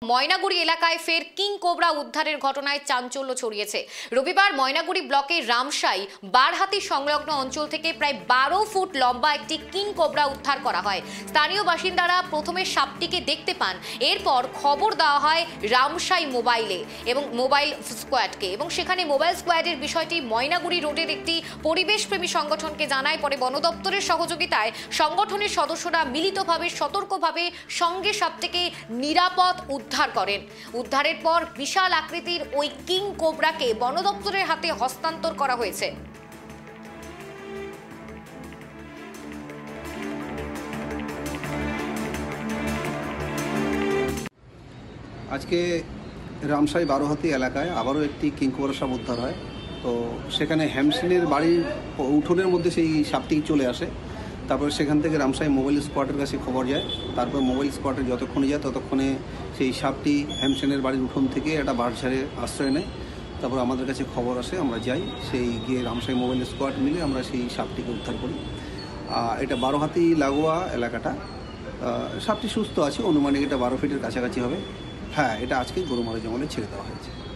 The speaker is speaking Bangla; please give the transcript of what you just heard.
ময়নাগুড়ি এলাকায় ফের কিং কোবরা উদ্ধারের ঘটনায় চাঞ্চল্য ছড়িয়েছে। রবিবার ময়নাগুড়ি ব্লকের রামসাই বারহাতি সংলগ্ন অঞ্চল থেকে প্রায় 12 ফুট লম্বা একটি কিং কোবরা উদ্ধার করা হয়। স্থানীয় বাসিন্দারা প্রথমে সাপটিকে দেখতে পান, এরপর খবর দেওয়া হয় রামসাই মোবাইলে এবং মোবাইল স্কোয়াডকে, এবং সেখানে মোবাইল স্কোয়াডের বিষয়টি ময়নাগুড়ি রোডের একটি পরিবেশপ্রেমী সংগঠনকে জানায়। পরে বন দপ্তরের সহযোগিতায় সংগঠনের সদস্যরা মিলিতভাবে সতর্কভাবে সঙ্গে সাপটিকে নিরাপদ উদ্ধার করেন। উদ্ধারের পর বিশাল আকৃতির ওই কিং কোবরাকে বন দপ্তরের হাতে হস্তান্তর করা হয়েছে। আজকে রামসাই বারোহাতি এলাকায় আবারও একটি কিং কোবরা সাপ উদ্ধার হয়। তো সেখানে হ্যামসিনের বাড়ির উঠোনের মধ্যে সেই সাপটি চলে আসে। তারপরে সেখান থেকে রামসাই মোবাইল স্কোয়াডের কাছে খবর যায়। তারপর মোবাইল স্কোয়াডে যতক্ষণে যায় ততক্ষণে সেই সাপটি হ্যামসেনের বাড়ির উঠোন থেকে একটা বাঁশঝাড়ে আশ্রয় নেয়। তারপর আমাদের কাছে খবর আসে, আমরা যাই, সেই গিয়ে রামসাই মোবাইল স্কোয়াড মিলে আমরা সেই সাপটিকে উদ্ধার করি। এটা বারোহাতি লাগোয়া এলাকাটা। সাপটি সুস্থ আছে, অনুমানিক এটা 12 ফিটের কাছাকাছি হবে। হ্যাঁ, এটা আজকে গরুমারা জঙ্গলে ছেড়ে দেওয়া হয়েছে।